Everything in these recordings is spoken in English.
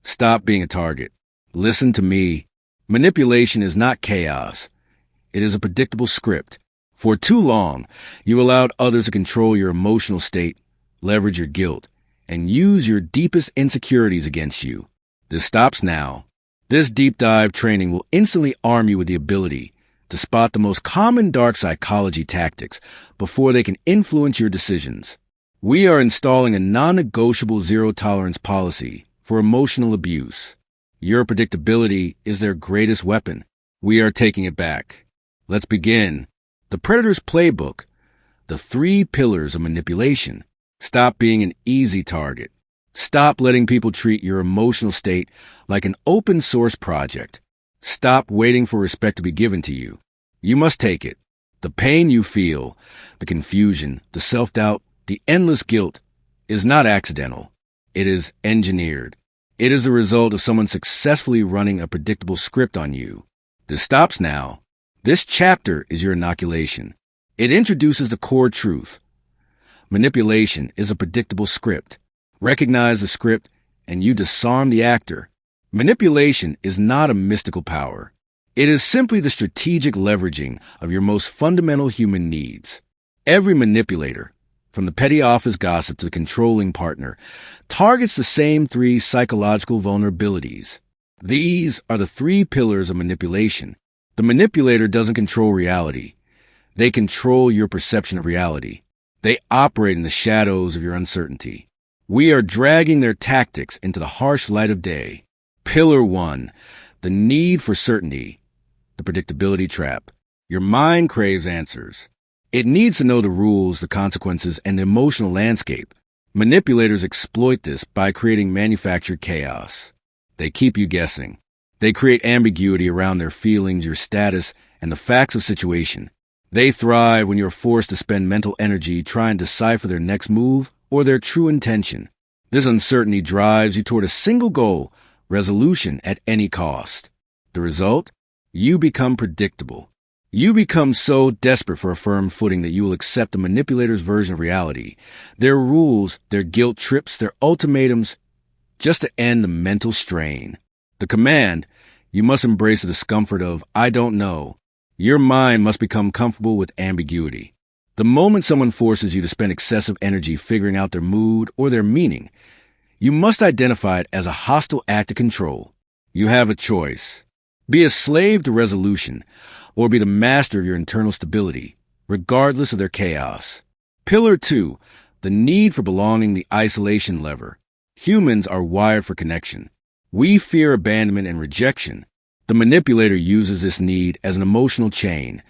Stop being a target. Listen to me. Manipulation is not chaos. It is a predictable script. For too long, you allowed others to control your emotional state, leverage your guilt, and use your deepest insecurities against you. This stops now. This deep dive training will instantly arm you with the ability to spot the most common dark psychology tactics before they can influence your decisions. We are installing a non-negotiable zero-tolerance policy for emotional abuse. Your predictability is their greatest weapon. We are taking it back. Let's begin. The Predator's Playbook. The 3 pillars of manipulation. Stop being an easy target. Stop letting people treat your emotional state like an open-source project. Stop waiting for respect to be given to you. You must take it. The pain you feel, the confusion, the self-doubt, the endless guilt is not accidental. It is engineered. It is the result of someone successfully running a predictable script on you. This stops now. This chapter is your inoculation. It introduces the core truth. Manipulation is a predictable script. Recognize the script, and you disarm the actor. Manipulation is not a mystical power. It is simply the strategic leveraging of your most fundamental human needs. Every manipulator, from the petty office gossip to the controlling partner, targets the same 3 psychological vulnerabilities. These are the 3 pillars of manipulation. The manipulator doesn't control reality. They control your perception of reality. They operate in the shadows of your uncertainty. We are dragging their tactics into the harsh light of day. Pillar 1, the need for certainty, the predictability trap. Your mind craves answers. It needs to know the rules, the consequences, and the emotional landscape. Manipulators exploit this by creating manufactured chaos. They keep you guessing. They create ambiguity around their feelings, your status, and the facts of situation. They thrive when you're forced to spend mental energy trying to decipher their next move or their true intention. This uncertainty drives you toward a single goal, resolution at any cost. The result? You become predictable. You become so desperate for a firm footing that you will accept the manipulator's version of reality, their rules, their guilt trips, their ultimatums, just to end the mental strain. The command, you must embrace the discomfort of, I don't know. Your mind must become comfortable with ambiguity. The moment someone forces you to spend excessive energy figuring out their mood or their meaning, you must identify it as a hostile act of control. You have a choice. Be a slave to resolution, or be the master of your internal stability, regardless of their chaos. Pillar 2, the need for belonging, the isolation lever. Humans are wired for connection. We fear abandonment and rejection. The manipulator uses this need as an emotional chain,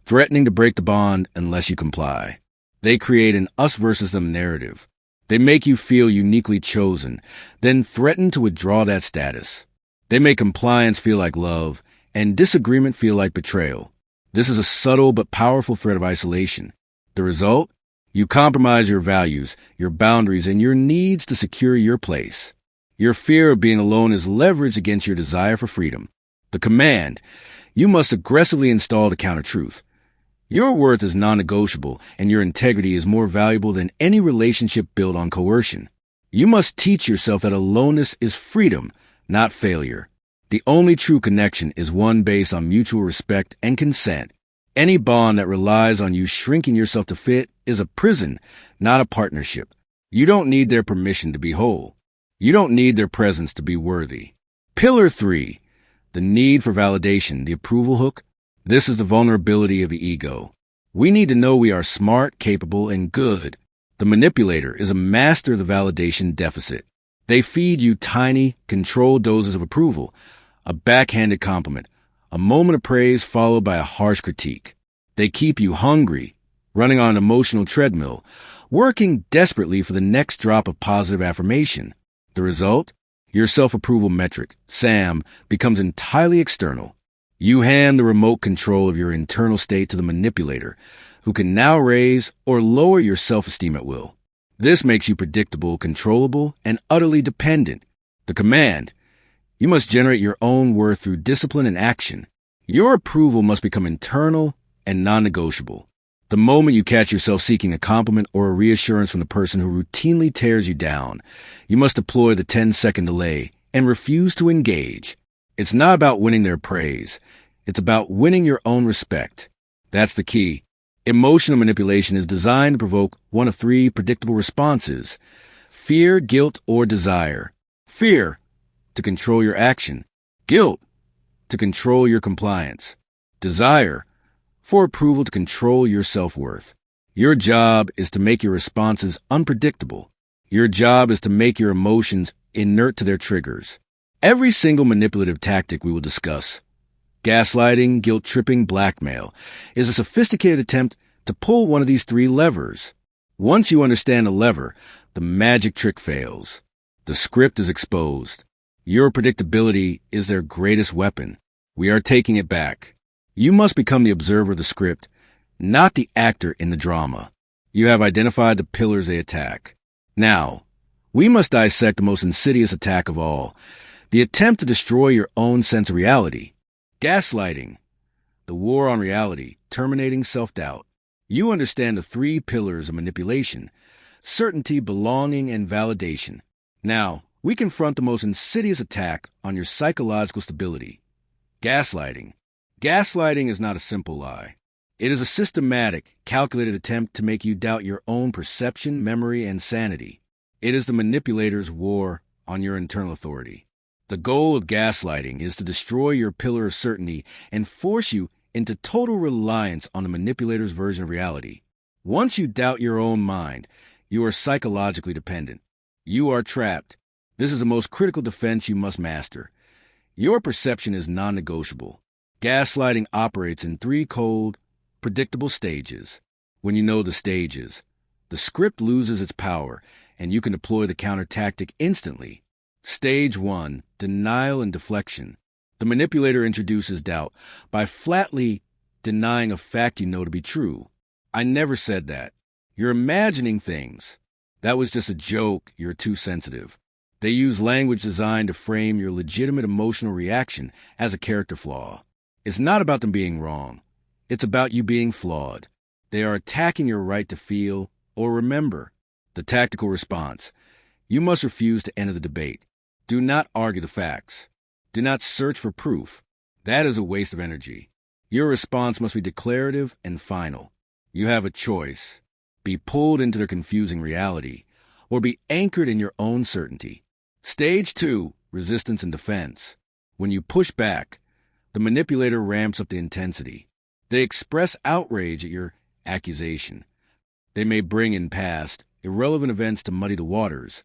threatening to break the bond unless you comply. They create an us versus them narrative. They make you feel uniquely chosen, then threaten to withdraw that status. They make compliance feel like love, and disagreement feel like betrayal. This is a subtle but powerful threat of isolation. The result? You compromise your values, your boundaries, and your needs to secure your place. Your fear of being alone is leveraged against your desire for freedom. The command, you must aggressively install the counter-truth. Your worth is non-negotiable, and your integrity is more valuable than any relationship built on coercion. You must teach yourself that aloneness is freedom, not failure. The only true connection is one based on mutual respect and consent. Any bond that relies on you shrinking yourself to fit is a prison, not a partnership. You don't need their permission to be whole. You don't need their presence to be worthy. Pillar 3, the need for validation, the approval hook. This is the vulnerability of the ego. We need to know we are smart, capable, and good. The manipulator is a master of the validation deficit. They feed you tiny, controlled doses of approval, a backhanded compliment, a moment of praise followed by a harsh critique. They keep you hungry, running on an emotional treadmill, working desperately for the next drop of positive affirmation. The result? Your self-approval metric, SAM, becomes entirely external. You hand the remote control of your internal state to the manipulator, who can now raise or lower your self-esteem at will. This makes you predictable, controllable, and utterly dependent. The command, you must generate your own worth through discipline and action. Your approval must become internal and non-negotiable. The moment you catch yourself seeking a compliment or a reassurance from the person who routinely tears you down, you must deploy the 10-second delay and refuse to engage. It's not about winning their praise. It's about winning your own respect. That's the key. Emotional manipulation is designed to provoke one of three predictable responses: fear, guilt, or desire. Fear, to control your action. Guilt, to control your compliance. Desire, for approval, to control your self-worth. Your job is to make your responses unpredictable. Your job is to make your emotions inert to their triggers. Every single manipulative tactic we will discuss, gaslighting, guilt-tripping, blackmail, is a sophisticated attempt to pull one of these three levers. Once you understand the lever, the magic trick fails. The script is exposed. Your predictability is their greatest weapon. We are taking it back. You must become the observer of the script, not the actor in the drama. You have identified the pillars they attack. Now, we must dissect the most insidious attack of all, the attempt to destroy your own sense of reality. Gaslighting, the war on reality, terminating self-doubt. You understand the three pillars of manipulation: certainty, belonging, and validation. Now, we confront the most insidious attack on your psychological stability. Gaslighting. Gaslighting is not a simple lie. It is a systematic, calculated attempt to make you doubt your own perception, memory, and sanity. It is the manipulator's war on your internal authority. The goal of gaslighting is to destroy your pillar of certainty and force you into total reliance on the manipulator's version of reality. Once you doubt your own mind, you are psychologically dependent. You are trapped. This is the most critical defense you must master. Your perception is non-negotiable. Gaslighting operates in three cold, predictable stages. When you know the stages, the script loses its power, and you can deploy the counter tactic instantly. Stage 1, denial and deflection. The manipulator introduces doubt by flatly denying a fact you know to be true. I never said that. You're imagining things. That was just a joke. You're too sensitive. They use language designed to frame your legitimate emotional reaction as a character flaw. It's not about them being wrong. It's about you being flawed. They are attacking your right to feel or remember. The tactical response. You must refuse to enter the debate. Do not argue the facts. Do not search for proof. That is a waste of energy. Your response must be declarative and final. You have a choice. Be pulled into their confusing reality, or be anchored in your own certainty. Stage 2, resistance and defense. When you push back, the manipulator ramps up the intensity. They express outrage at your accusation. They may bring in past, irrelevant events to muddy the waters.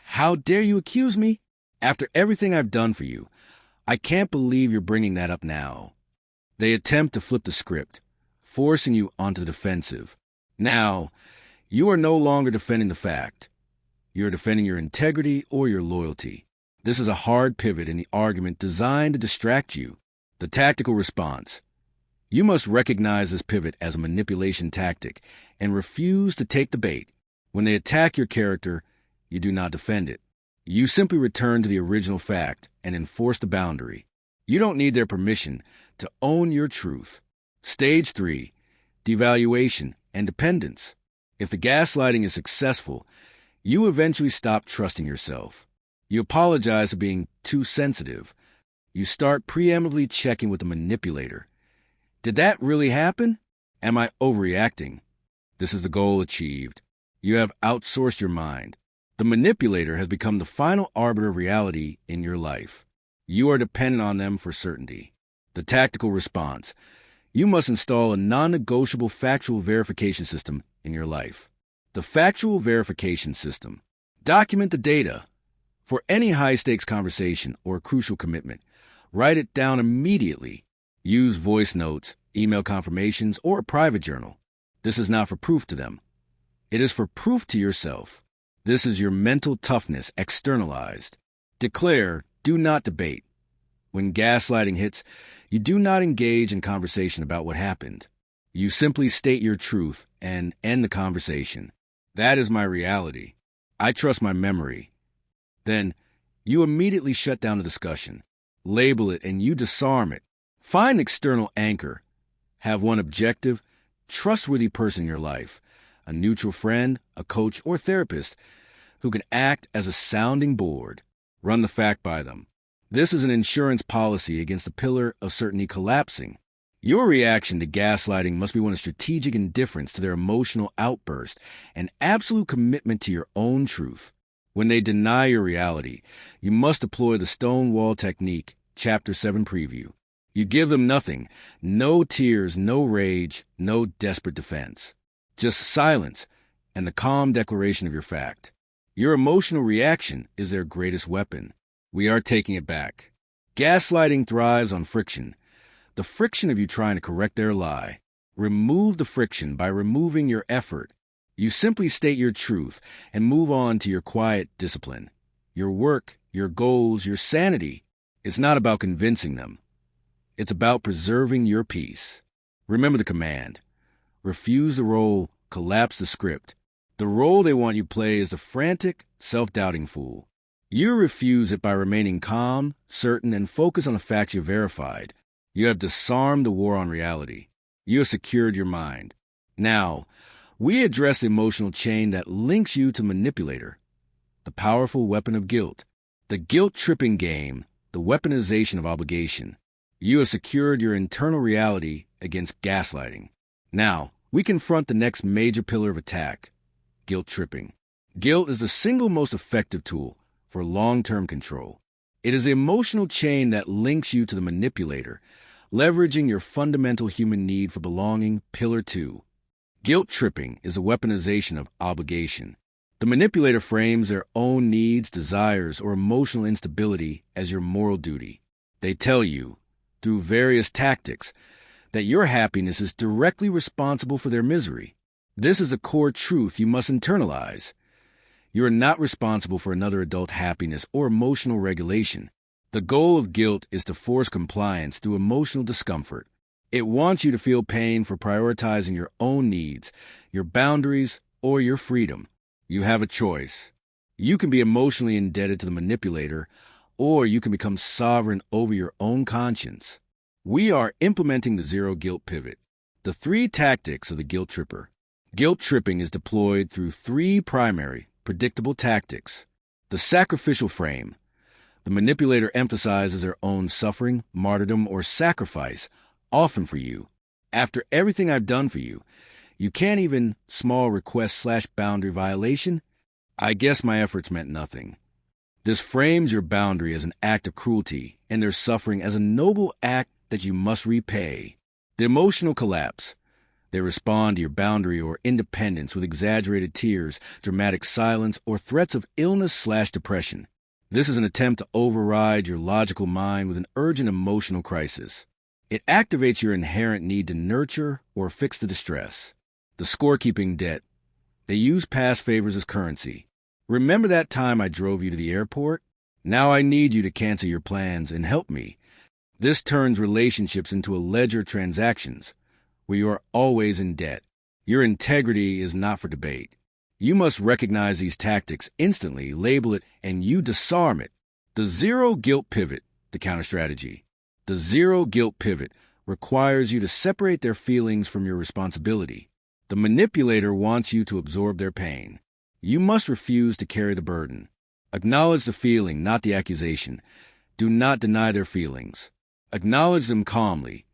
How dare you accuse me? After everything I've done for you, I can't believe you're bringing that up now. They attempt to flip the script, forcing you onto the defensive. Now, you are no longer defending the fact. You're defending your integrity or your loyalty. This is a hard pivot in the argument designed to distract you. The tactical response. You must recognize this pivot as a manipulation tactic and refuse to take the bait. When they attack your character, you do not defend it. You simply return to the original fact and enforce the boundary. You don't need their permission to own your truth. Stage 3, devaluation and dependence. If the gaslighting is successful, you eventually stop trusting yourself. You apologize for being too sensitive. You start preemptively checking with the manipulator. Did that really happen? Am I overreacting? This is the goal achieved. You have outsourced your mind. The manipulator has become the final arbiter of reality in your life. You are dependent on them for certainty. The tactical response. You must install a non-negotiable factual verification system in your life. The Factual Verification System. Document the data. For any high-stakes conversation or crucial commitment, write it down immediately. Use voice notes, email confirmations, or a private journal. This is not for proof to them. It is for proof to yourself. This is your mental toughness externalized. Declare, do not debate. When gaslighting hits, you do not engage in conversation about what happened. You simply state your truth and end the conversation. That is my reality. I trust my memory. Then, you immediately shut down the discussion. Label it and you disarm it. Find an external anchor. Have one objective, trustworthy person in your life, a neutral friend, a coach, or therapist who can act as a sounding board. Run the fact by them. This is an insurance policy against the pillar of certainty collapsing. Your reaction to gaslighting must be one of strategic indifference to their emotional outburst and absolute commitment to your own truth. When they deny your reality, you must deploy the Stonewall technique, Chapter 7 preview. You give them nothing, no tears, no rage, no desperate defense. Just silence and the calm declaration of your fact. Your emotional reaction is their greatest weapon. We are taking it back. Gaslighting thrives on friction. The friction of you trying to correct their lie. Remove the friction by removing your effort. You simply state your truth and move on to your quiet discipline. Your work, your goals, your sanity. It's not about convincing them. It's about preserving your peace. Remember the command. Refuse the role, collapse the script. The role they want you to play is the frantic, self-doubting fool. You refuse it by remaining calm, certain, and focused on the facts you verified. You have disarmed the war on reality. You have secured your mind. Now, we address the emotional chain that links you to manipulator, the powerful weapon of guilt, the guilt-tripping game, the weaponization of obligation. You have secured your internal reality against gaslighting. Now, we confront the next major pillar of attack, guilt-tripping. Guilt is the single most effective tool for long-term control. It is the emotional chain that links you to the manipulator, leveraging your fundamental human need for belonging, pillar 2. Guilt-tripping is a weaponization of obligation. The manipulator frames their own needs, desires, or emotional instability as your moral duty. They tell you, through various tactics, that your happiness is directly responsible for their misery. This is a core truth you must internalize. You are not responsible for another adult's happiness or emotional regulation. The goal of guilt is to force compliance through emotional discomfort. It wants you to feel pain for prioritizing your own needs, your boundaries, or your freedom. You have a choice. You can be emotionally indebted to the manipulator, or you can become sovereign over your own conscience. We are implementing the zero guilt pivot, the 3 tactics of the guilt tripper. Guilt tripping is deployed through 3 primary, predictable tactics. The sacrificial frame. The manipulator emphasizes their own suffering, martyrdom, or sacrifice, often for you. After everything I've done for you, you can't even small request/boundary violation? I guess my efforts meant nothing. This frames your boundary as an act of cruelty and their suffering as a noble act that you must repay. The emotional collapse. They respond to your boundary or independence with exaggerated tears, dramatic silence, or threats of illness/depression. This is an attempt to override your logical mind with an urgent emotional crisis. It activates your inherent need to nurture or fix the distress. The scorekeeping debt. They use past favors as currency. Remember that time I drove you to the airport? Now I need you to cancel your plans and help me. This turns relationships into a ledger of transactions, where you are always in debt. Your integrity is not for debate. You must recognize these tactics instantly, label it, and you disarm it. The zero guilt pivot, the counter strategy. The zero guilt pivot requires you to separate their feelings from your responsibility. The manipulator wants you to absorb their pain. You must refuse to carry the burden. Acknowledge the feeling, not the accusation. Do not deny their feelings. Acknowledge them calmly,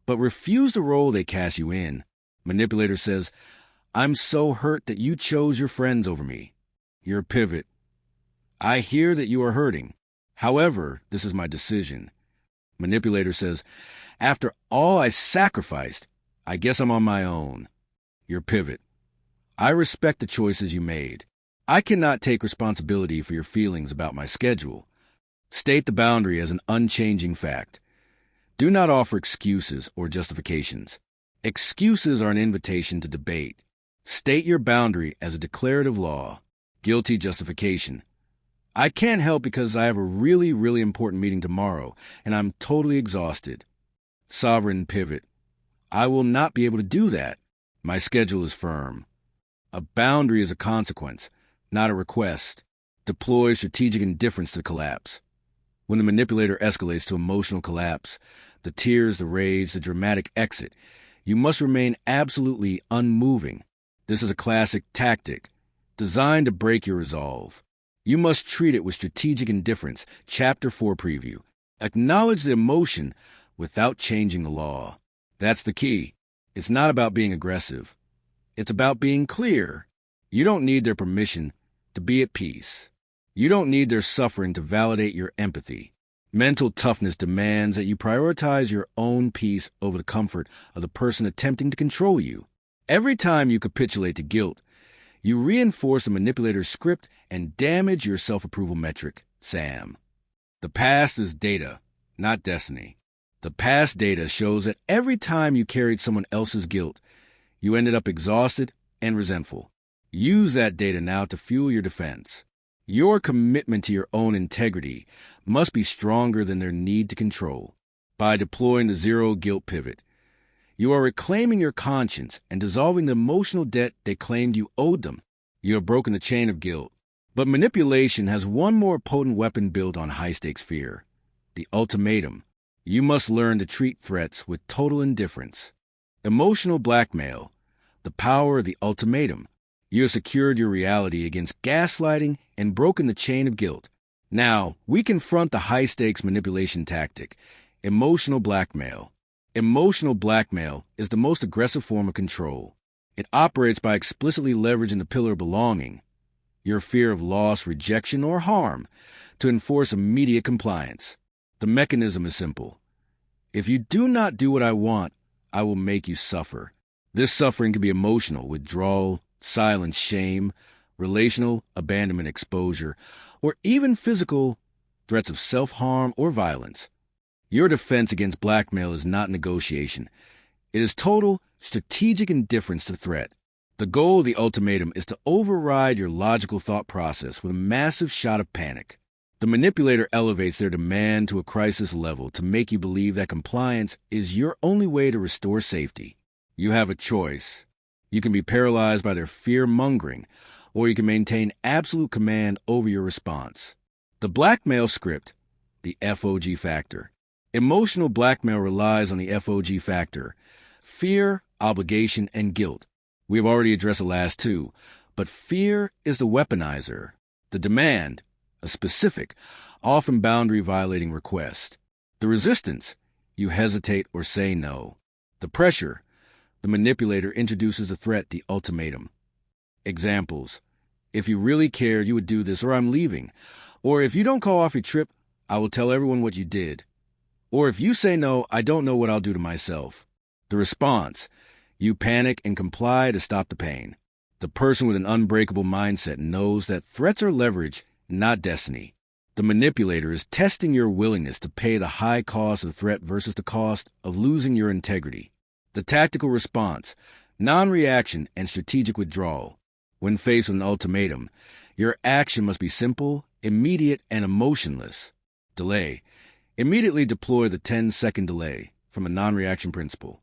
but refuse the role they cast you in. Manipulator says, I'm so hurt that you chose your friends over me. Your pivot. I hear that you are hurting. However, this is my decision. Manipulator says, after all I sacrificed, I guess I'm on my own. Your pivot. I respect the choices you made. I cannot take responsibility for your feelings about my schedule. State the boundary as an unchanging fact. Do not offer excuses or justifications. Excuses are an invitation to debate. State your boundary as a declarative law. Guilty justification. I can't help because I have a really, really important meeting tomorrow, and I'm totally exhausted. Sovereign pivot. I will not be able to do that. My schedule is firm. A boundary is a consequence, not a request. Deploy strategic indifference to collapse. When the manipulator escalates to emotional collapse, the tears, the rage, the dramatic exit, you must remain absolutely unmoving. This is a classic tactic designed to break your resolve. You must treat it with strategic indifference. Chapter 4 preview. Acknowledge the emotion without changing the law. That's the key. It's not about being aggressive. It's about being clear. You don't need their permission to be at peace. You don't need their suffering to validate your empathy. Mental toughness demands that you prioritize your own peace over the comfort of the person attempting to control you. Every time you capitulate to guilt, you reinforce the manipulator's script and damage your self-approval metric, SAM. The past is data, not destiny. The past data shows that every time you carried someone else's guilt, you ended up exhausted and resentful. Use that data now to fuel your defense. Your commitment to your own integrity must be stronger than their need to control. By deploying the zero guilt pivot, you are reclaiming your conscience and dissolving the emotional debt they claimed you owed them. You have broken the chain of guilt. But manipulation has one more potent weapon built on high-stakes fear: the ultimatum. You must learn to treat threats with total indifference. Emotional blackmail, the power of the ultimatum. You have secured your reality against gaslighting and broken the chain of guilt. Now, we confront the high-stakes manipulation tactic: emotional blackmail. Emotional blackmail is the most aggressive form of control. It operates by explicitly leveraging the pillar of belonging, your fear of loss, rejection, or harm, to enforce immediate compliance. The mechanism is simple. If you do not do what I want, I will make you suffer. This suffering can be emotional, withdrawal, silence, shame, relational, abandonment, exposure, or even physical, threats of self-harm or violence. Your defense against blackmail is not negotiation. It is total, strategic indifference to threat. The goal of the ultimatum is to override your logical thought process with a massive shot of panic. The manipulator elevates their demand to a crisis level to make you believe that compliance is your only way to restore safety. You have a choice. You can be paralyzed by their fear-mongering, or you can maintain absolute command over your response. The blackmail script, the FOG factor. Emotional blackmail relies on the FOG factor: fear, obligation, and guilt. We have already addressed the last two, but fear is the weaponizer. The demand, a specific, often boundary-violating request. The resistance, you hesitate or say no. The pressure, the manipulator introduces a threat, the ultimatum. Examples: if you really care, you would do this, or I'm leaving. Or if you don't call off your trip, I will tell everyone what you did. Or if you say no, I don't know what I'll do to myself. The response, you panic and comply to stop the pain. The person with an unbreakable mindset knows that threats are leverage, not destiny. The manipulator is testing your willingness to pay the high cost of the threat versus the cost of losing your integrity. The tactical response, non-reaction and strategic withdrawal. When faced with an ultimatum, your action must be simple, immediate, and emotionless. Delay. Immediately deploy the 10-second delay from a non-reaction principle.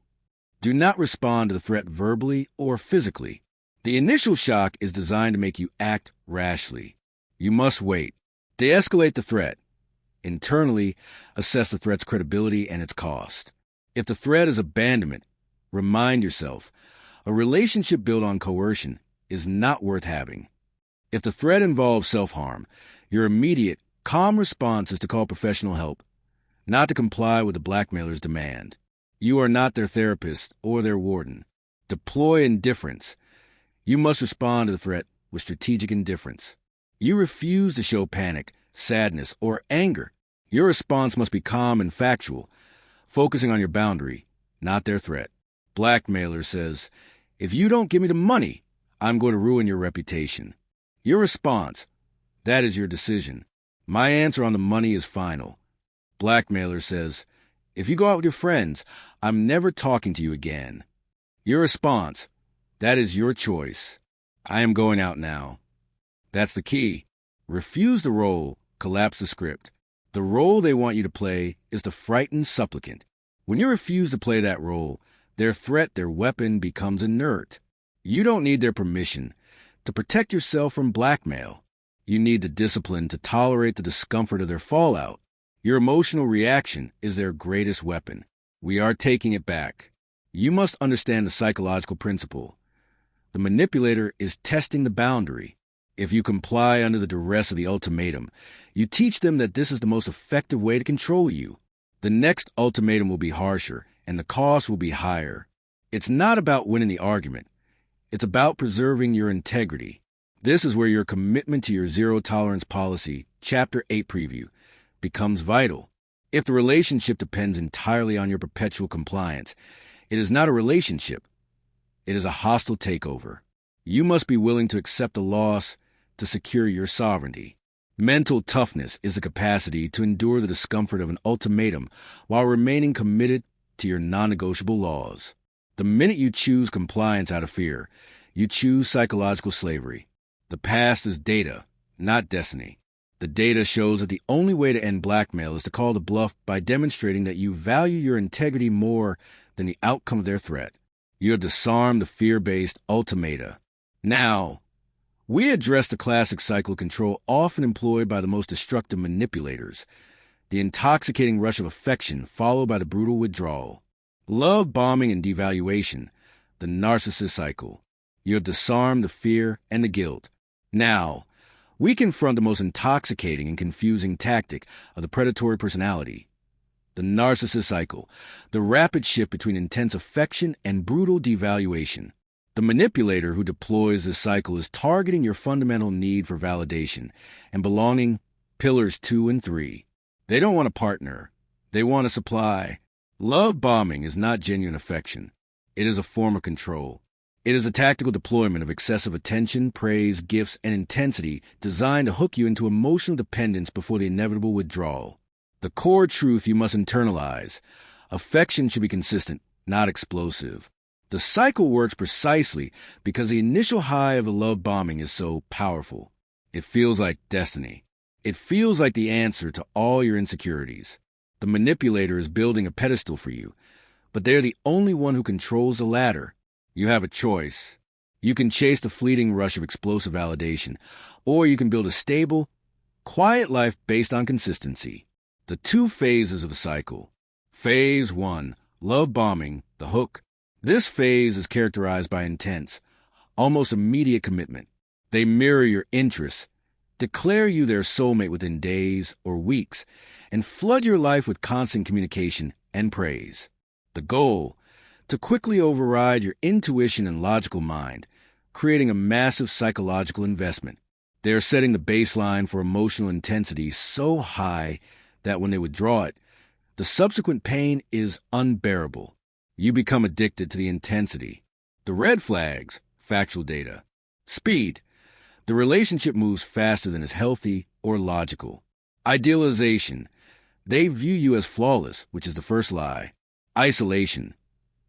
Do not respond to the threat verbally or physically. The initial shock is designed to make you act rashly. You must wait. De-escalate the threat. Internally, assess the threat's credibility and its cost. If the threat is abandonment, remind yourself, a relationship built on coercion is not worth having. If the threat involves self-harm, your immediate, calm response is to call professional help, not to comply with the blackmailer's demand. You are not their therapist or their warden. Deploy indifference. You must respond to the threat with strategic indifference. You refuse to show panic, sadness, or anger. Your response must be calm and factual, focusing on your boundary, not their threat. Blackmailer says, if you don't give me the money, I'm going to ruin your reputation. Your response, that is your decision. My answer on the money is final. Blackmailer says, if you go out with your friends, I'm never talking to you again. Your response, that is your choice. I am going out now. That's the key. Refuse the role, collapse the script. The role they want you to play is the frightened supplicant. When you refuse to play that role, their threat, their weapon, becomes inert. You don't need their permission to protect yourself from blackmail. You need the discipline to tolerate the discomfort of their fallout. Your emotional reaction is their greatest weapon. We are taking it back. You must understand the psychological principle. The manipulator is testing the boundary. If you comply under the duress of the ultimatum, you teach them that this is the most effective way to control you. The next ultimatum will be harsher, and the cost will be higher. It's not about winning the argument. It's about preserving your integrity. This is where your commitment to your zero-tolerance policy, Chapter 8 preview, becomes vital. If the relationship depends entirely on your perpetual compliance, it is not a relationship. It is a hostile takeover. You must be willing to accept a loss to secure your sovereignty. Mental toughness is the capacity to endure the discomfort of an ultimatum while remaining committed to your non-negotiable laws. The minute you choose compliance out of fear, you choose psychological slavery. The past is data, not destiny. The data shows that the only way to end blackmail is to call the bluff by demonstrating that you value your integrity more than the outcome of their threat. You have disarmed the fear-based ultimata. Now, we address the classic cycle of control often employed by the most destructive manipulators, the intoxicating rush of affection followed by the brutal withdrawal. Love bombing and devaluation, the narcissist cycle. You have disarmed the fear and the guilt. Now, we confront the most intoxicating and confusing tactic of the predatory personality, the narcissist cycle, the rapid shift between intense affection and brutal devaluation. The manipulator who deploys this cycle is targeting your fundamental need for validation and belonging, pillars 2 and 3. They don't want a partner. They want a supply. Love bombing is not genuine affection. It is a form of control. It is a tactical deployment of excessive attention, praise, gifts, and intensity designed to hook you into emotional dependence before the inevitable withdrawal. The core truth you must internalize: affection should be consistent, not explosive. The cycle works precisely because the initial high of the love bombing is so powerful. It feels like destiny. It feels like the answer to all your insecurities. The manipulator is building a pedestal for you, but they're the only one who controls the ladder. You have a choice. You can chase the fleeting rush of explosive validation, or you can build a stable, quiet life based on consistency. The two phases of a cycle. Phase 1, love bombing, the hook. This phase is characterized by intense, almost immediate commitment. They mirror your interests, declare you their soulmate within days or weeks, and flood your life with constant communication and praise. The goal: to quickly override your intuition and logical mind, creating a massive psychological investment. They are setting the baseline for emotional intensity so high that when they withdraw it, the subsequent pain is unbearable. You become addicted to the intensity. The red flags: factual data. Speed: the relationship moves faster than is healthy or logical. Idealization: they view you as flawless, which is the first lie. Isolation: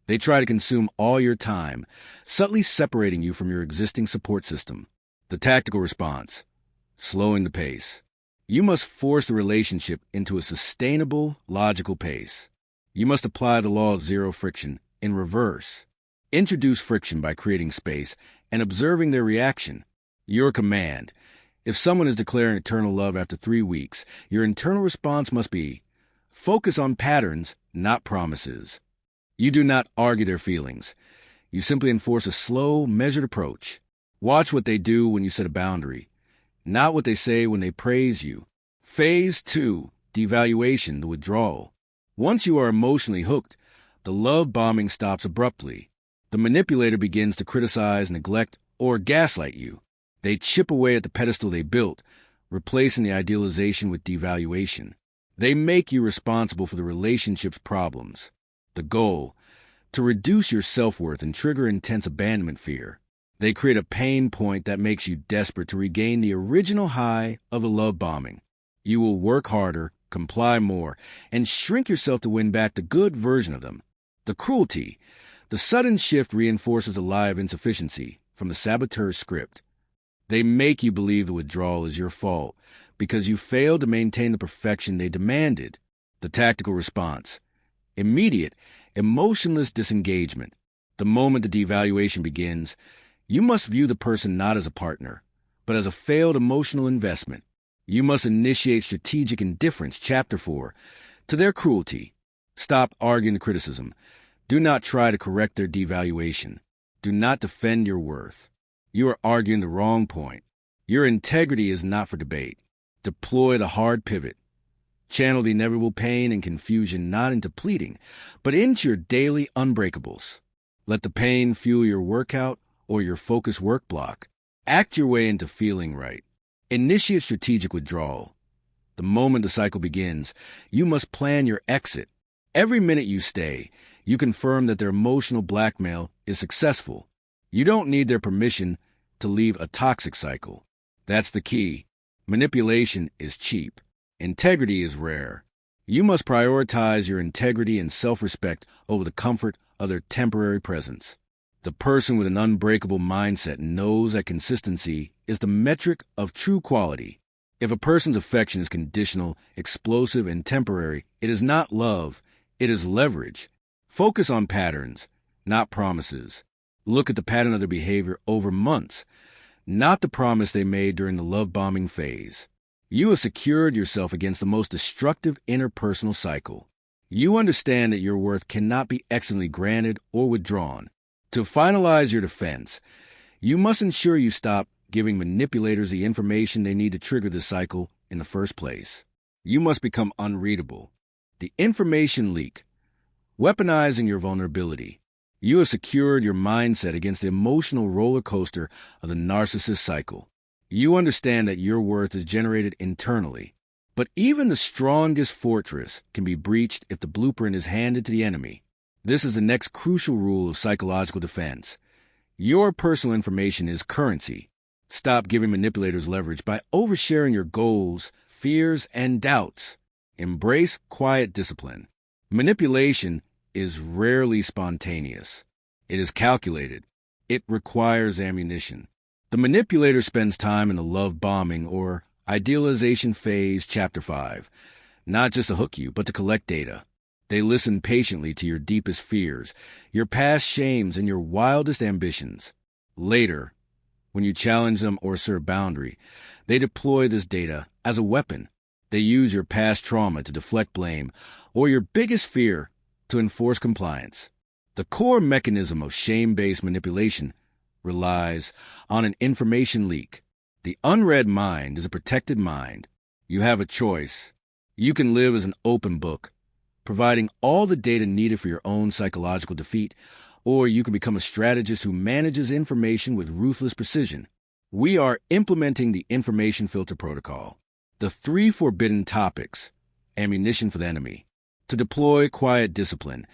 they try to consume all your time, subtly separating you from your existing support system. The tactical response: slowing the pace. You must force the relationship into a sustainable, logical pace. You must apply the law of zero friction in reverse. Introduce friction by creating space and observing their reaction. Your command: if someone is declaring eternal love after 3 weeks, your internal response must be: focus on patterns, not promises. You do not argue their feelings. You simply enforce a slow, measured approach. Watch what they do when you set a boundary, not what they say when they praise you. Phase 2, devaluation, the withdrawal. Once you are emotionally hooked, the love bombing stops abruptly. The manipulator begins to criticize, neglect, or gaslight you. They chip away at the pedestal they built, replacing the idealization with devaluation. They make you responsible for the relationship's problems. The goal: to reduce your self-worth and trigger intense abandonment fear. They create a pain point that makes you desperate to regain the original high of the love bombing. You will work harder, comply more, and shrink yourself to win back the good version of them. The cruelty: the sudden shift reinforces a lie of insufficiency from the saboteur's script. They make you believe the withdrawal is your fault because you failed to maintain the perfection they demanded. The tactical response: immediate, emotionless disengagement. The moment the devaluation begins, you must view the person not as a partner, but as a failed emotional investment. You must initiate strategic indifference, Chapter 4, to their cruelty. Stop arguing the criticism. Do not try to correct their devaluation. Do not defend your worth. You are arguing the wrong point. Your integrity is not for debate. Deploy the hard pivot. Channel the inevitable pain and confusion not into pleading, but into your daily unbreakables. Let the pain fuel your workout or your focus work block. Act your way into feeling right. Initiate strategic withdrawal. The moment the cycle begins, you must plan your exit. Every minute you stay, you confirm that their emotional blackmail is successful. You don't need their permission to leave a toxic cycle. That's the key. Manipulation is cheap. Integrity is rare. You must prioritize your integrity and self-respect over the comfort of their temporary presence. The person with an unbreakable mindset knows that consistency is the metric of true quality. If a person's affection is conditional, explosive, and temporary, it is not love, it is leverage. Focus on patterns, not promises. Look at the pattern of their behavior over months, not the promise they made during the love-bombing phase. You have secured yourself against the most destructive interpersonal cycle. You understand that your worth cannot be excellently granted or withdrawn. To finalize your defense, you must ensure you stop giving manipulators the information they need to trigger the cycle in the first place. You must become unreadable. The information leak. Weaponizing your vulnerability. You have secured your mindset against the emotional roller coaster of the narcissist cycle. You understand that your worth is generated internally. But even the strongest fortress can be breached if the blueprint is handed to the enemy. This is the next crucial rule of psychological defense. Your personal information is currency. Stop giving manipulators leverage by oversharing your goals, fears, and doubts. Embrace quiet discipline. Manipulation is rarely spontaneous. It is calculated. It requires ammunition. The manipulator spends time in the love bombing or idealization phase, Chapter 5, not just to hook you, but to collect data. They listen patiently to your deepest fears, your past shames, and your wildest ambitions. Later, when you challenge them or assert boundary, they deploy this data as a weapon. They use your past trauma to deflect blame or your biggest fear to enforce compliance. The core mechanism of shame-based manipulation relies on an information leak. The unread mind is a protected mind. You have a choice. You can live as an open book, providing all the data needed for your own psychological defeat, or you can become a strategist who manages information with ruthless precision. We are implementing the information filter protocol. The 3 forbidden topics. Ammunition for the enemy. To deploy quiet discipline,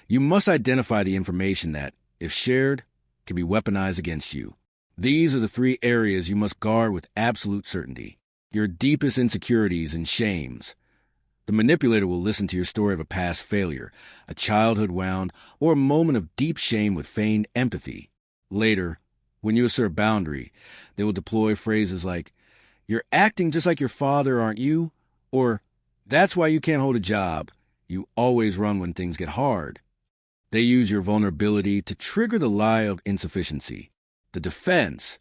you must identify the information that, if shared, can be weaponized against you. These are the 3 areas you must guard with absolute certainty. Your deepest insecurities and shames. The manipulator will listen to your story of a past failure, a childhood wound, or a moment of deep shame with feigned empathy. Later, when you assert boundary, they will deploy phrases like, "You're acting just like your father, aren't you?" Or, "That's why you can't hold a job. You always run when things get hard." They use your vulnerability to trigger the lie of insufficiency. The defense.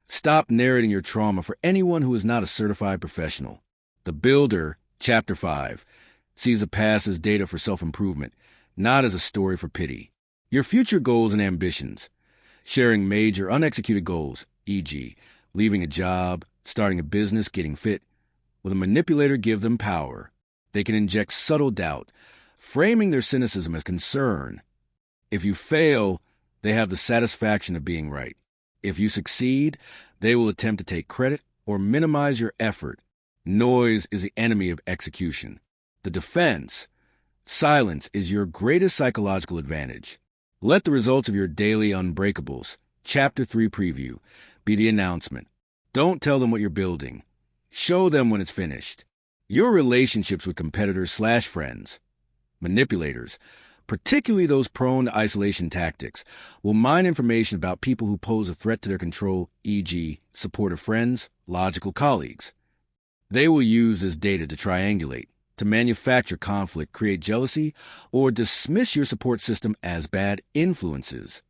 Stop narrating your trauma for anyone who is not a certified professional. The builder, Chapter 5, sees the past as data for self-improvement, not as a story for pity. Your future goals and ambitions. Sharing major unexecuted goals, e.g., leaving a job, starting a business, getting fit. Will the manipulator give them power? They can inject subtle doubt, framing their cynicism as concern. If you fail, they have the satisfaction of being right. If you succeed, they will attempt to take credit or minimize your effort. Noise is the enemy of execution. The defense. Silence is your greatest psychological advantage. Let the results of your daily unbreakables, Chapter 3 preview, be the announcement. Don't tell them what you're building. Show them when it's finished. Your relationships with competitors/friends, manipulators, particularly those prone to isolation tactics, will mine information about people who pose a threat to their control, e.g., supportive friends, logical colleagues. They will use this data to triangulate, to manufacture conflict, create jealousy, or dismiss your support system as bad influences.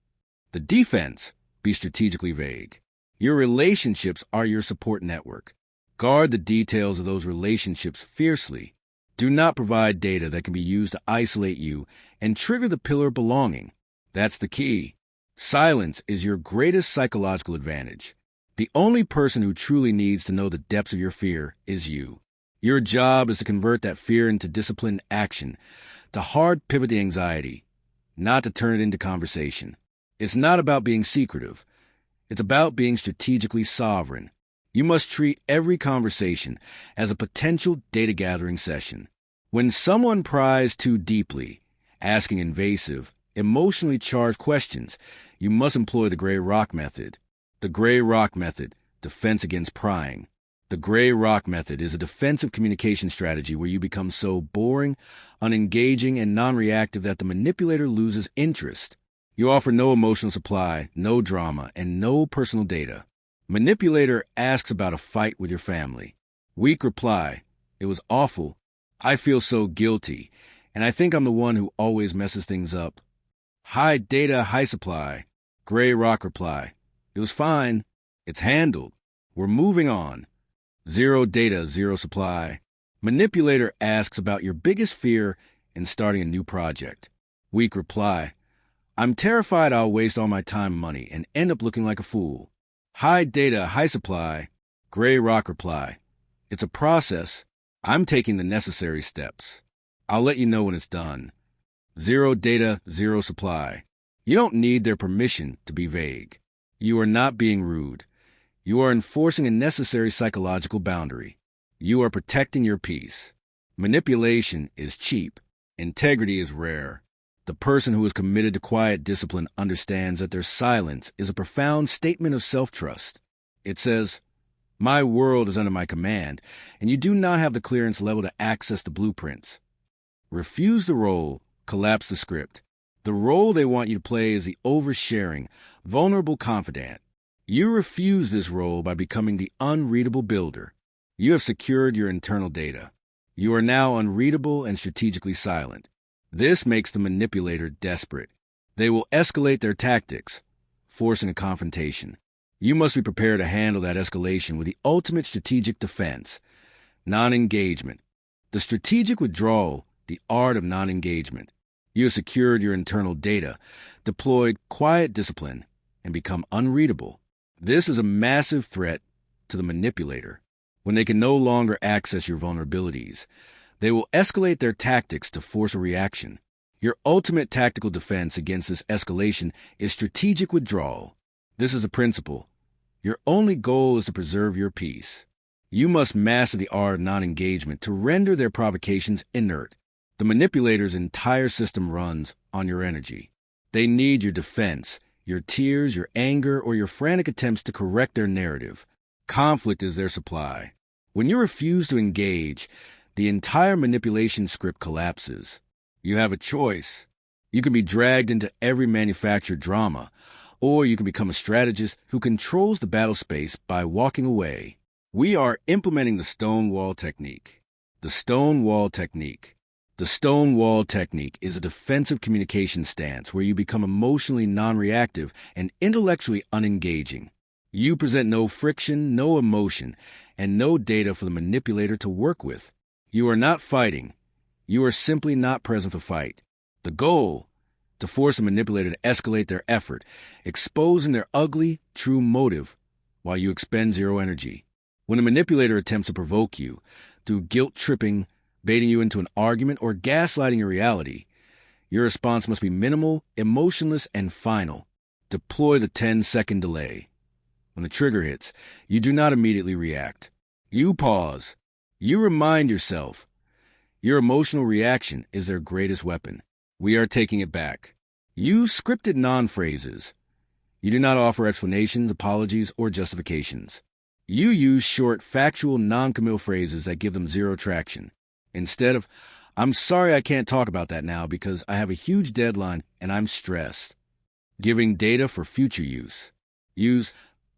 The defense. Be strategically vague. Your relationships are your support network. Guard the details of those relationships fiercely. Do not provide data that can be used to isolate you and trigger the pillar of belonging. That's the key. Silence is your greatest psychological advantage. The only person who truly needs to know the depths of your fear is you. Your job is to convert that fear into disciplined action, to hard pivot the anxiety, not to turn it into conversation. It's not about being secretive. It's about being strategically sovereign. You must treat every conversation as a potential data gathering session. When someone pries too deeply, asking invasive, emotionally charged questions, you must employ the gray rock method. The gray rock method, defense against prying. The gray rock method is a defensive communication strategy where you become so boring, unengaging, and non-reactive that the manipulator loses interest. You offer no emotional supply, no drama, and no personal data. Manipulator asks about a fight with your family. Weak reply, "It was awful. I feel so guilty, and I think I'm the one who always messes things up." High data, high supply. Gray rock reply, "It was fine. It's handled. We're moving on." Zero data, zero supply. Manipulator asks about your biggest fear in starting a new project. Weak reply, "I'm terrified I'll waste all my time and money and end up looking like a fool." High data, high supply. Gray rock reply, "It's a process. I'm taking the necessary steps. I'll let you know when it's done." Zero data, zero supply. You don't need their permission to be vague. You are not being rude. You are enforcing a necessary psychological boundary. You are protecting your peace. Manipulation is cheap. Integrity is rare. The person who is committed to quiet discipline understands that their silence is a profound statement of self-trust. It says, "My world is under my command, and you do not have the clearance level to access the blueprints." Refuse the role, collapse the script. The role they want you to play is the oversharing, vulnerable confidant. You refuse this role by becoming the unreadable builder. You have secured your internal data. You are now unreadable and strategically silent. This makes the manipulator desperate. They will escalate their tactics, forcing a confrontation. You must be prepared to handle that escalation with the ultimate strategic defense, non-engagement. The strategic withdrawal, the art of non-engagement. You have secured your internal data, deployed quiet discipline, and become unreadable. This is a massive threat to the manipulator. When they can no longer access your vulnerabilities, they will escalate their tactics to force a reaction. Your ultimate tactical defense against this escalation is strategic withdrawal. This is a principle. Your only goal is to preserve your peace. You must master the art of non-engagement to render their provocations inert. The manipulator's entire system runs on your energy. They need your defense, your tears, your anger, or your frantic attempts to correct their narrative. Conflict is their supply. When you refuse to engage, the entire manipulation script collapses. You have a choice. You can be dragged into every manufactured drama, or you can become a strategist who controls the battle space by walking away. We are implementing the Stonewall technique. The Stonewall technique. The Stonewall technique is a defensive communication stance where you become emotionally non-reactive and intellectually unengaging. You present no friction, no emotion, and no data for the manipulator to work with. You are not fighting. You are simply not present to fight. The goal, to force a manipulator to escalate their effort, exposing their ugly, true motive, while you expend zero energy. When a manipulator attempts to provoke you, through guilt-tripping, baiting you into an argument, or gaslighting your reality, your response must be minimal, emotionless, and final. Deploy the 10-second delay. When the trigger hits, you do not immediately react. You pause. You remind yourself. Your emotional reaction is their greatest weapon. We are taking it back. Use scripted non-phrases. You do not offer explanations, apologies, or justifications. You use short, factual, non-committal phrases that give them zero traction. Instead of, "I'm sorry I can't talk about that now because I have a huge deadline and I'm stressed." Giving data for future use. Use,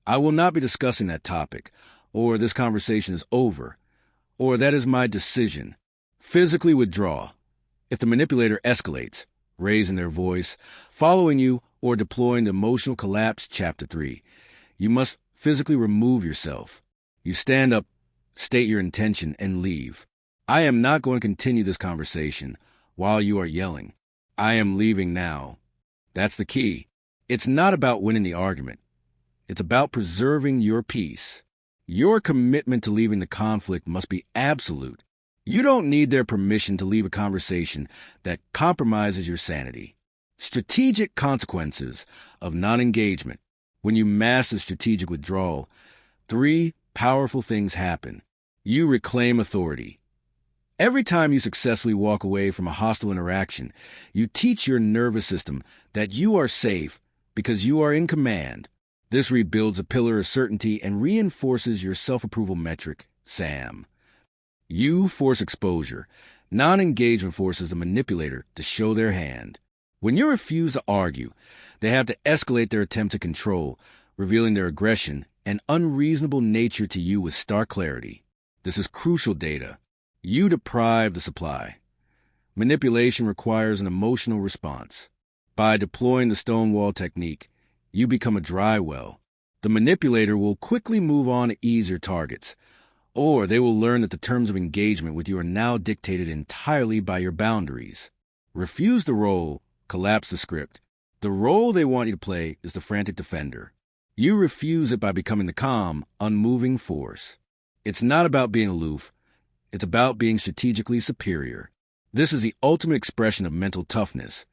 "I will not be discussing that topic," or "this conversation is over," or "that is my decision." Physically withdraw. If the manipulator escalates, raising their voice, following you, or deploying the emotional collapse, Chapter 3, you must physically remove yourself. You stand up, state your intention, and leave. I am not going to continue this conversation while you are yelling. I am leaving now. That's the key. It's not about winning the argument. It's about preserving your peace. Your commitment to leaving the conflict must be absolute. You don't need their permission to leave a conversation that compromises your sanity. Strategic consequences of non-engagement. When you master strategic withdrawal, 3 powerful things happen. You reclaim authority. Every time you successfully walk away from a hostile interaction, you teach your nervous system that you are safe because you are in command. This rebuilds a pillar of certainty and reinforces your self-approval metric, SAM. You force exposure. Non-engagement forces the manipulator to show their hand. When you refuse to argue, they have to escalate their attempt to control, revealing their aggression and unreasonable nature to you with stark clarity. This is crucial data. You deprive the supply. Manipulation requires an emotional response. By deploying the stonewall technique, you become a dry well. The manipulator will quickly move on to easier targets, or they will learn that the terms of engagement with you are now dictated entirely by your boundaries. Refuse the role, collapse the script. The role they want you to play is the frantic defender. You refuse it by becoming the calm, unmoving force. It's not about being aloof. It's about being strategically superior. This is the ultimate expression of mental toughness,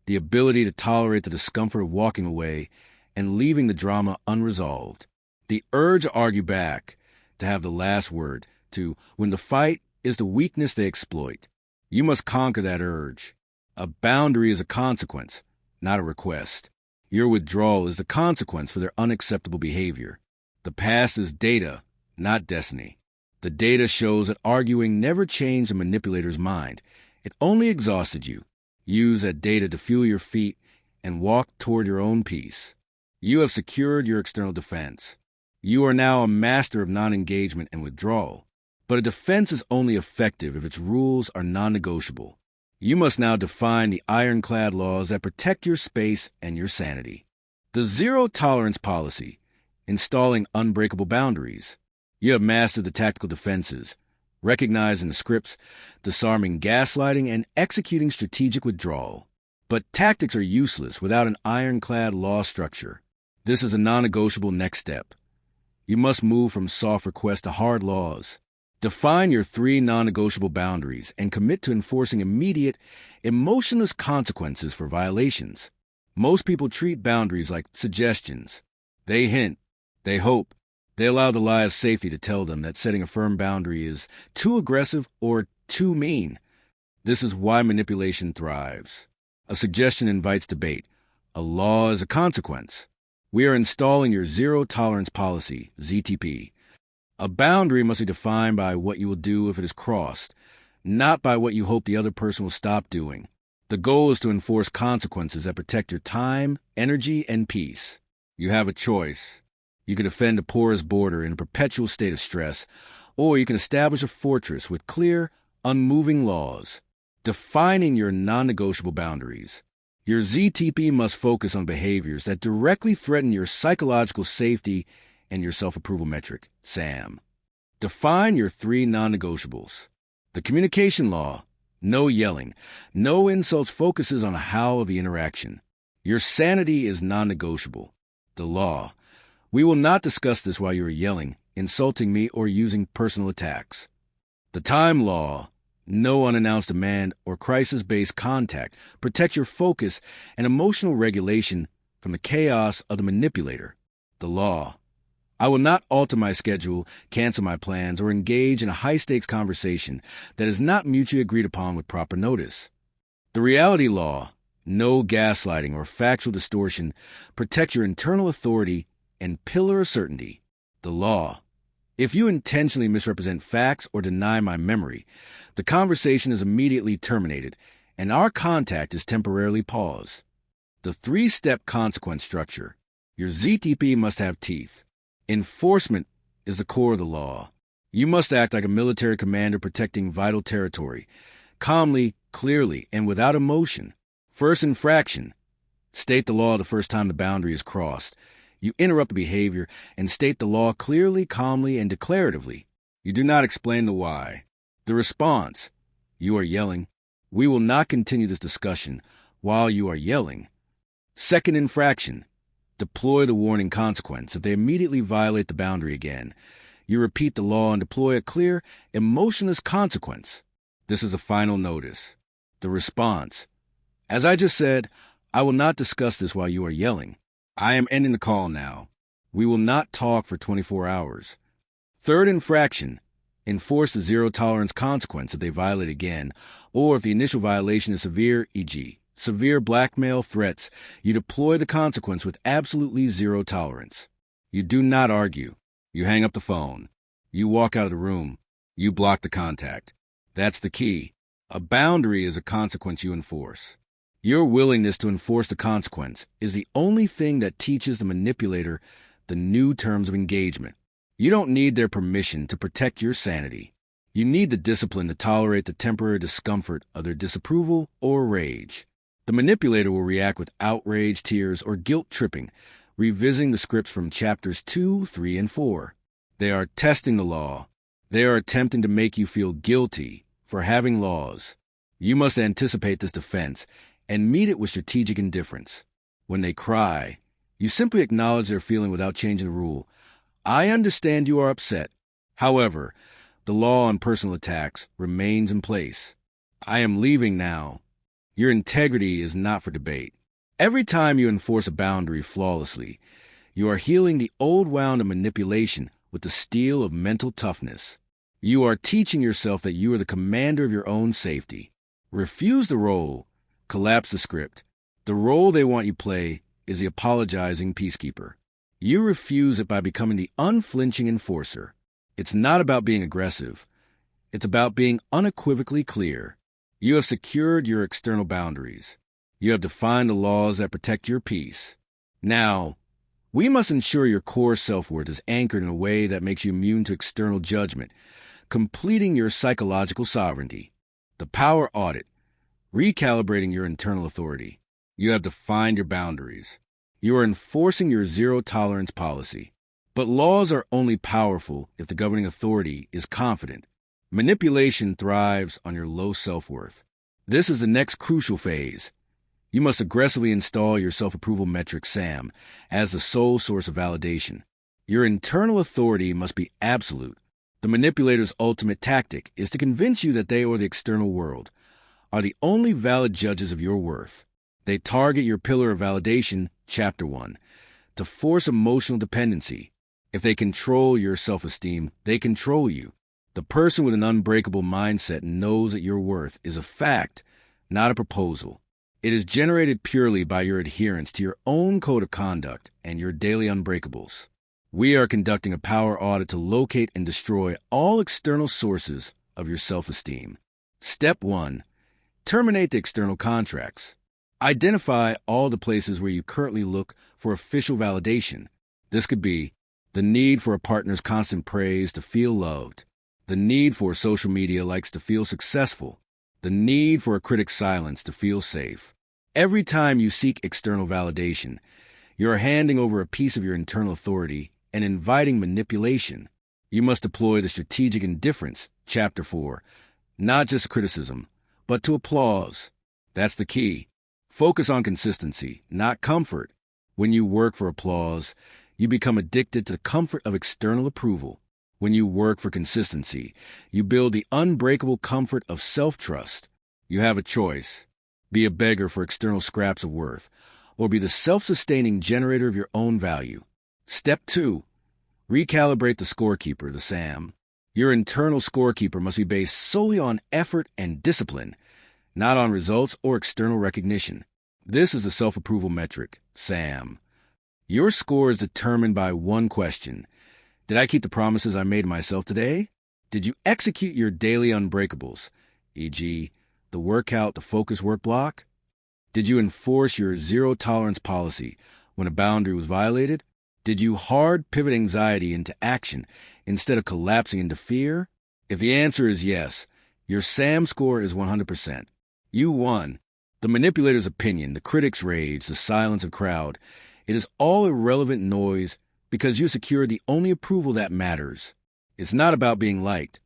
the ability to tolerate the discomfort of walking away and leaving the drama unresolved. The urge to argue back, to have the last word, to win the fight, is the weakness they exploit. You must conquer that urge. A boundary is a consequence, not a request. Your withdrawal is the consequence for their unacceptable behavior. The past is data, not destiny. The data shows that arguing never changed the manipulator's mind. It only exhausted you. Use that data to fuel your feet and walk toward your own peace. You have secured your external defense. You are now a master of non-engagement and withdrawal. But a defense is only effective if its rules are non-negotiable. You must now define the ironclad laws that protect your space and your sanity. The zero-tolerance policy, installing unbreakable boundaries. You have mastered the tactical defenses, recognizing the scripts, disarming gaslighting, and executing strategic withdrawal. But tactics are useless without an ironclad law structure. This is a non-negotiable next step. You must move from soft requests to hard laws. Define your 3 non-negotiable boundaries and commit to enforcing immediate, emotionless consequences for violations. Most people treat boundaries like suggestions. They hint, they hope, they allow the lie of safety to tell them that setting a firm boundary is too aggressive or too mean. This is why manipulation thrives. A suggestion invites debate. A law is a consequence. We are installing your zero-tolerance policy, ZTP. A boundary must be defined by what you will do if it is crossed, not by what you hope the other person will stop doing. The goal is to enforce consequences that protect your time, energy, and peace. You have a choice. You can defend a porous border in a perpetual state of stress, or you can establish a fortress with clear, unmoving laws, defining your non-negotiable boundaries. Your ZTP must focus on behaviors that directly threaten your psychological safety and your self-approval metric, SAM. Define your 3 non-negotiables. The communication law, no yelling, no insults, focuses on the how of the interaction. Your sanity is non-negotiable. The law, we will not discuss this while you are yelling, insulting me, or using personal attacks. The time law, no unannounced demand or crisis-based contact, protects your focus and emotional regulation from the chaos of the manipulator. The law, I will not alter my schedule, cancel my plans, or engage in a high-stakes conversation that is not mutually agreed upon with proper notice. The reality law, no gaslighting or factual distortion, protects your internal authority and pillar of certainty. The law, if you intentionally misrepresent facts or deny my memory, the conversation is immediately terminated, and our contact is temporarily paused. The 3-step consequence structure. Your ZTP must have teeth. Enforcement is the core of the law. You must act like a military commander protecting vital territory, calmly, clearly, and without emotion. First infraction. State the law the first time the boundary is crossed. You interrupt the behavior and state the law clearly, calmly, and declaratively. You do not explain the why. The response. You are yelling. We will not continue this discussion while you are yelling. Second infraction. Deploy the warning consequence. If they immediately violate the boundary again, you repeat the law and deploy a clear, emotionless consequence. This is a final notice. The response. As I just said, I will not discuss this while you are yelling. I am ending the call now. We will not talk for 24 hours. Third infraction. Enforce the zero-tolerance consequence if they violate again, or if the initial violation is severe, e.g., severe blackmail threats, you deploy the consequence with absolutely zero tolerance. You do not argue. You hang up the phone. You walk out of the room. You block the contact. That's the key. A boundary is a consequence you enforce. Your willingness to enforce the consequence is the only thing that teaches the manipulator the new terms of engagement. You don't need their permission to protect your sanity. You need the discipline to tolerate the temporary discomfort of their disapproval or rage. The manipulator will react with outrage, tears, or guilt tripping, revisiting the scripts from chapters 2, 3, and 4. They are testing the law. They are attempting to make you feel guilty for having laws. You must anticipate this defense and meet it with strategic indifference. When they cry, you simply acknowledge their feeling without changing the rule. I understand you are upset. However, the law on personal attacks remains in place. I am leaving now. Your integrity is not for debate. Every time you enforce a boundary flawlessly, you are healing the old wound of manipulation with the steel of mental toughness. You are teaching yourself that you are the commander of your own safety. Refuse the role. Collapse the script. The role they want you play is the apologizing peacekeeper. You refuse it by becoming the unflinching enforcer. It's not about being aggressive. It's about being unequivocally clear. You have secured your external boundaries. You have defined the laws that protect your peace. Now, we must ensure your core self-worth is anchored in a way that makes you immune to external judgment, completing your psychological sovereignty. The power audit, recalibrating your internal authority. You have defined your boundaries. You are enforcing your zero-tolerance policy. But laws are only powerful if the governing authority is confident. Manipulation thrives on your low self-worth. This is the next crucial phase. You must aggressively install your self-approval metric, SAM, as the sole source of validation. Your internal authority must be absolute. The manipulator's ultimate tactic is to convince you that they or the external world are the only valid judges of your worth. They target your pillar of validation, Chapter 1, to force emotional dependency. If they control your self-esteem, they control you. The person with an unbreakable mindset knows that your worth is a fact, not a proposal. It is generated purely by your adherence to your own code of conduct and your daily unbreakables. We are conducting a power audit to locate and destroy all external sources of your self-esteem. Step 1. Terminate the external contracts. Identify all the places where you currently look for official validation. This could be the need for a partner's constant praise to feel loved, the need for social media likes to feel successful, the need for a critic's silence to feel safe. Every time you seek external validation, you are handing over a piece of your internal authority and inviting manipulation. You must deploy the strategic indifference, Chapter 4, not just criticism, but to applause. That's the key. Focus on consistency, not comfort. When you work for applause, you become addicted to the comfort of external approval. When you work for consistency, you build the unbreakable comfort of self-trust. You have a choice. Be a beggar for external scraps of worth, or be the self-sustaining generator of your own value. Step 2. Recalibrate the scorekeeper, the SAM. Your internal scorekeeper must be based solely on effort and discipline, not on results or external recognition. This is the self-approval metric, SAM. Your score is determined by one question. Did I keep the promises I made myself today? Did you execute your daily unbreakables, e.g., the workout, the focus work block? Did you enforce your zero-tolerance policy when a boundary was violated? Did you hard pivot anxiety into action instead of collapsing into fear? If the answer is yes, your SAM score is 100%. You won. The manipulator's opinion, the critic's rage, the silence of crowd, it is all irrelevant noise because you secured the only approval that matters. It's not about being liked.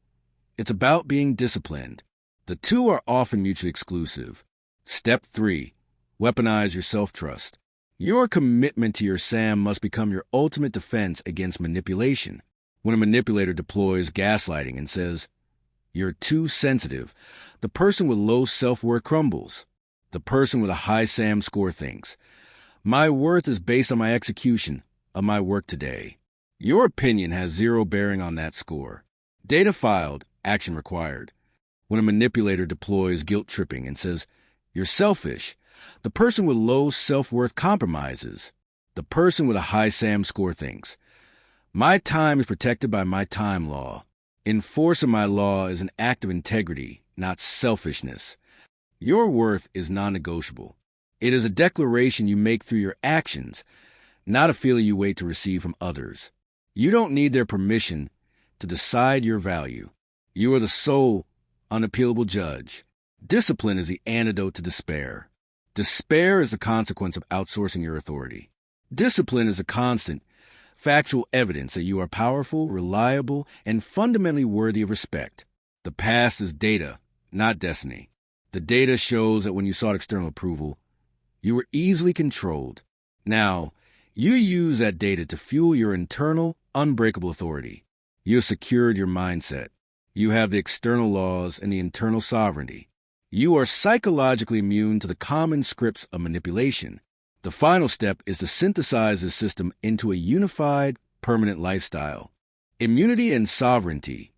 It's about being disciplined. The two are often mutually exclusive. Step 3. Weaponize your self-trust. Your commitment to your SAM must become your ultimate defense against manipulation. When a manipulator deploys gaslighting and says, "You're too sensitive," the person with low self-worth crumbles. The person with a high SAM score thinks, "My worth is based on my execution of my work today." Your opinion has zero bearing on that score. Data filed, action required. When a manipulator deploys guilt tripping and says, "You're selfish," the person with low self-worth compromises. The person with a high SAM score thinks, "My time is protected by my time law. Enforcing my law is an act of integrity, not selfishness." Your worth is non-negotiable. It is a declaration you make through your actions, not a feeling you wait to receive from others. You don't need their permission to decide your value. You are the sole, unappealable judge. Discipline is the antidote to despair. Despair is the consequence of outsourcing your authority. Discipline is a constant, factual evidence that you are powerful, reliable, and fundamentally worthy of respect. The past is data, not destiny. The data shows that when you sought external approval, you were easily controlled. Now, you use that data to fuel your internal, unbreakable authority. You have secured your mindset. You have the external laws and the internal sovereignty. You are psychologically immune to the common scripts of manipulation. The final step is to synthesize this system into a unified, permanent lifestyle. Immunity and sovereignty,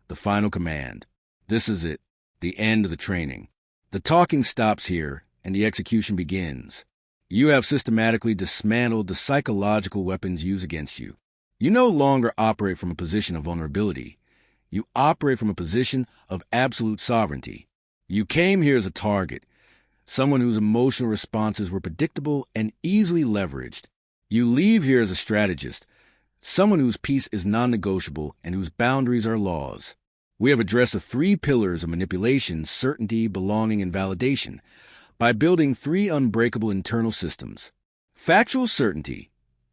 the final command. This is it, the end of the training. The talking stops here, and the execution begins. You have systematically dismantled the psychological weapons used against you. You no longer operate from a position of vulnerability. You operate from a position of absolute sovereignty. You came here as a target, someone whose emotional responses were predictable and easily leveraged. You leave here as a strategist, someone whose peace is non-negotiable and whose boundaries are laws. We have addressed the three pillars of manipulation, certainty, belonging, and validation by building three unbreakable internal systems. Factual certainty.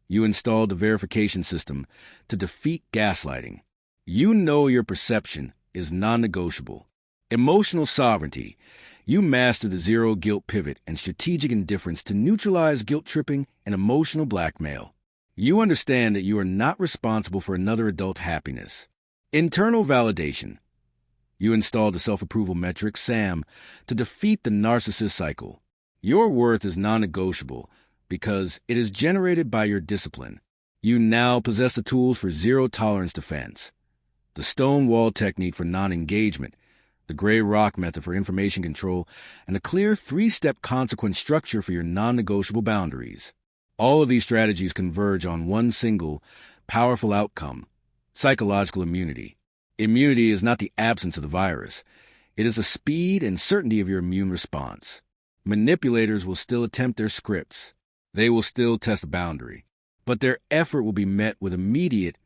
You installed the verification system to defeat gaslighting. You know your perception is non-negotiable. Emotional sovereignty. You master the zero guilt pivot and strategic indifference to neutralize guilt tripping and emotional blackmail. You understand that you are not responsible for another adult happiness. Internal validation. You installed the self-approval metric, SAM, to defeat the narcissist cycle. Your worth is non-negotiable because it is generated by your discipline. You now possess the tools for zero-tolerance defense, the stone wall technique for non-engagement, the gray rock method for information control, and a clear three-step consequence structure for your non-negotiable boundaries. All of these strategies converge on one single, powerful outcome: psychological immunity. Immunity is not the absence of the virus. It is the speed and certainty of your immune response. Manipulators will still attempt their scripts. They will still test a boundary. But their effort will be met with immediate,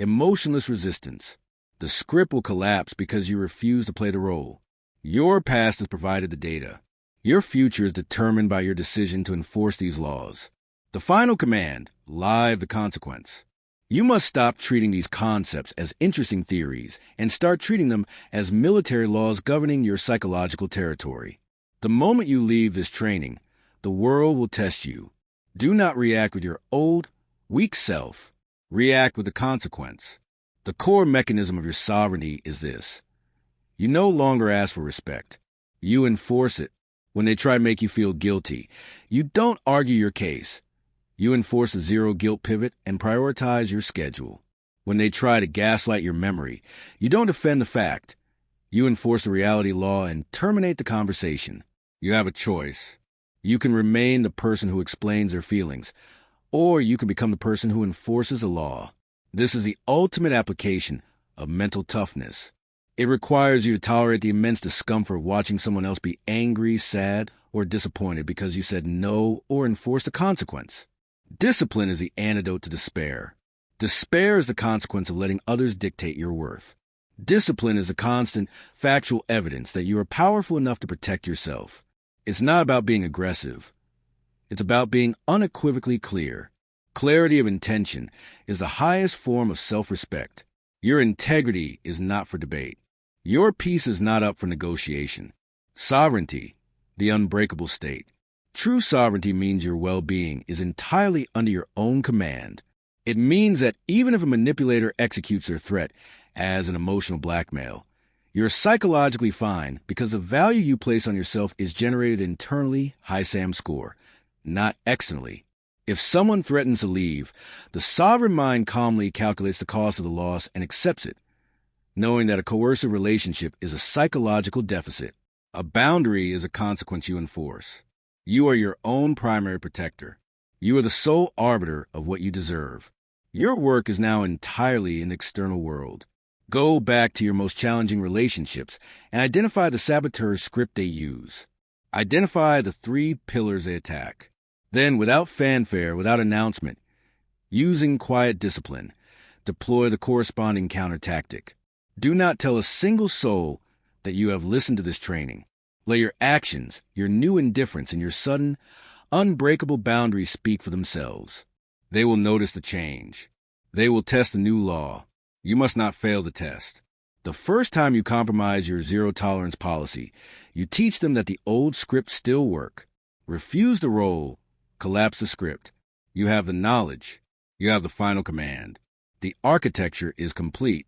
emotionless resistance. The script will collapse because you refuse to play the role. Your past has provided the data. Your future is determined by your decision to enforce these laws. The final command: live the consequence. You must stop treating these concepts as interesting theories and start treating them as military laws governing your psychological territory. The moment you leave this training, the world will test you. Do not react with your old, weak self. React with the consequence. The core mechanism of your sovereignty is this: you no longer ask for respect. You enforce it. When they try to make you feel guilty, you don't argue your case. You enforce a zero guilt pivot and prioritize your schedule. When they try to gaslight your memory, you don't defend the fact. You enforce the reality law and terminate the conversation. You have a choice. You can remain the person who explains their feelings, or you can become the person who enforces the law. This is the ultimate application of mental toughness. It requires you to tolerate the immense discomfort of watching someone else be angry, sad, or disappointed because you said no or enforced a consequence. Discipline is the antidote to despair. Despair is the consequence of letting others dictate your worth. Discipline is a constant, factual evidence that you are powerful enough to protect yourself. It's not about being aggressive. It's about being unequivocally clear. Clarity of intention is the highest form of self-respect. Your integrity is not for debate. Your peace is not up for negotiation. Sovereignty, the unbreakable state. True sovereignty means your well-being is entirely under your own command. It means that even if a manipulator executes their threat as an emotional blackmail, you're psychologically fine because the value you place on yourself is generated internally, high SAM score, not externally. If someone threatens to leave, the sovereign mind calmly calculates the cost of the loss and accepts it, knowing that a coercive relationship is a psychological deficit. A boundary is a consequence you enforce. You are your own primary protector. You are the sole arbiter of what you deserve. Your work is now entirely in the external world. Go back to your most challenging relationships and identify the saboteur's script they use. Identify the 3 pillars they attack. Then, without fanfare, without announcement, using quiet discipline, deploy the corresponding counter tactic. Do not tell a single soul that you have listened to this training. Let your actions, your new indifference, and your sudden, unbreakable boundaries speak for themselves. They will notice the change. They will test the new law. You must not fail the test. The first time you compromise your zero-tolerance policy, you teach them that the old scripts still work. Refuse the role. Collapse the script. You have the knowledge. You have the final command. The architecture is complete.